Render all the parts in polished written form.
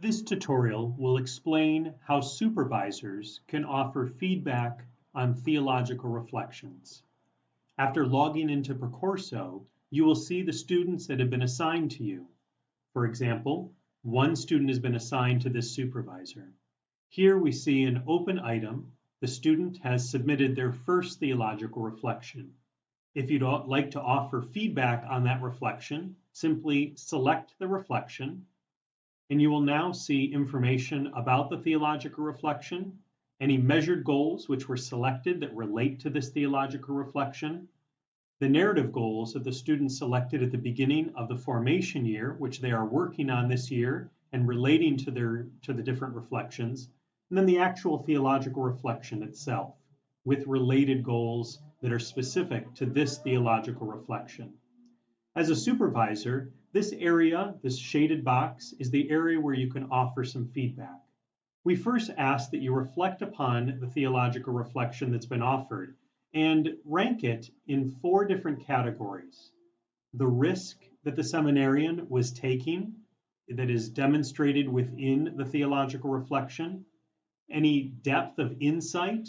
This tutorial will explain how supervisors can offer feedback on theological reflections. After logging into Percorso, you will see the students that have been assigned to you. For example, one student has been assigned to this supervisor. Here we see an open item. The student has submitted their first theological reflection. If you'd like to offer feedback on that reflection, simply select the reflection, and you will now see information about the theological reflection, any measured goals which were selected that relate to this theological reflection, the narrative goals that the students selected at the beginning of the formation year, which they are working on this year and relating to the different reflections, and then the actual theological reflection itself with related goals that are specific to this theological reflection. As a supervisor, this area, this shaded box, is the area where you can offer some feedback. We first ask that you reflect upon the theological reflection that's been offered and rank it in 4 different categories. The risk that the seminarian was taking that is demonstrated within the theological reflection, any depth of insight,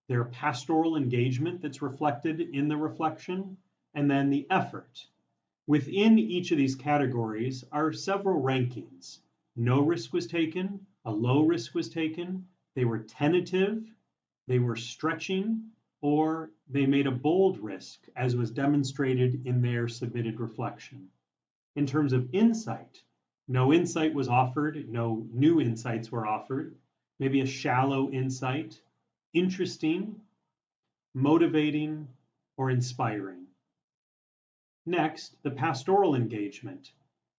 their pastoral engagement that's reflected in the reflection, and then the effort. Within each of these categories are several rankings. No risk was taken, a low risk was taken, they were tentative, they were stretching, or they made a bold risk, as was demonstrated in their submitted reflection. In terms of insight, no insight was offered, no new insights were offered, maybe a shallow insight, interesting, motivating, or inspiring. Next, the pastoral engagement.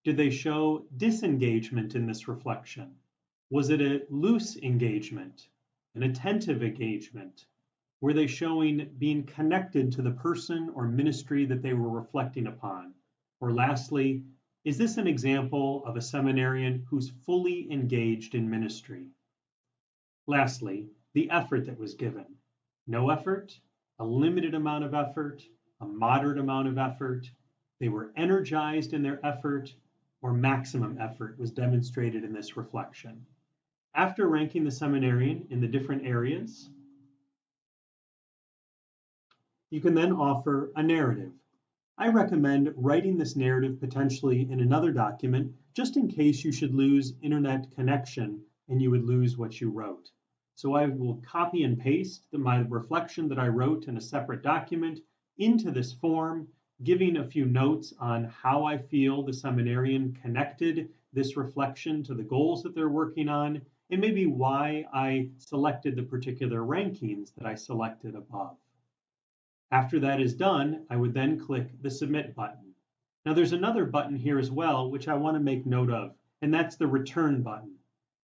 Did they show disengagement in this reflection? Was it a loose engagement, an attentive engagement? Were they showing being connected to the person or ministry that they were reflecting upon? Or lastly, is this an example of a seminarian who's fully engaged in ministry? Lastly, the effort that was given. No effort, a limited amount of effort, a moderate amount of effort. They were energized in their effort, or maximum effort was demonstrated in this reflection. After ranking the seminarian in the different areas, you can then offer a narrative. I recommend writing this narrative potentially in another document, just in case you should lose internet connection and you would lose what you wrote. So I will copy and paste my reflection that I wrote in a separate document into this form, giving a few notes on how I feel the seminarian connected this reflection to the goals that they're working on, and maybe why I selected the particular rankings that I selected above. After that is done, I would then click the Submit button. Now there's another button here as well, which I want to make note of, and that's the Return button.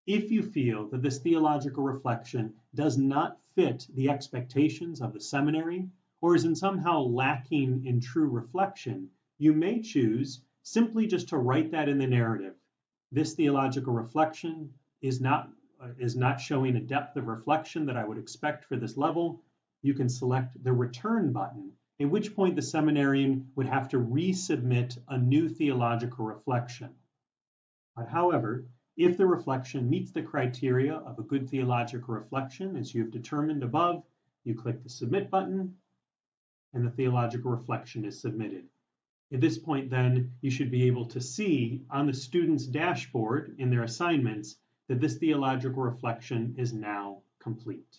If you feel that this theological reflection does not fit the expectations of the seminary, or is in somehow lacking in true reflection, you may choose simply just to write that in the narrative. This theological reflection is not showing a depth of reflection that I would expect for this level. You can select the Return button, at which point the seminarian would have to resubmit a new theological reflection. But however, if the reflection meets the criteria of a good theological reflection, as you've determined above, you click the Submit button, and the theological reflection is submitted. At this point then, you should be able to see on the student's dashboard in their assignments that this theological reflection is now complete.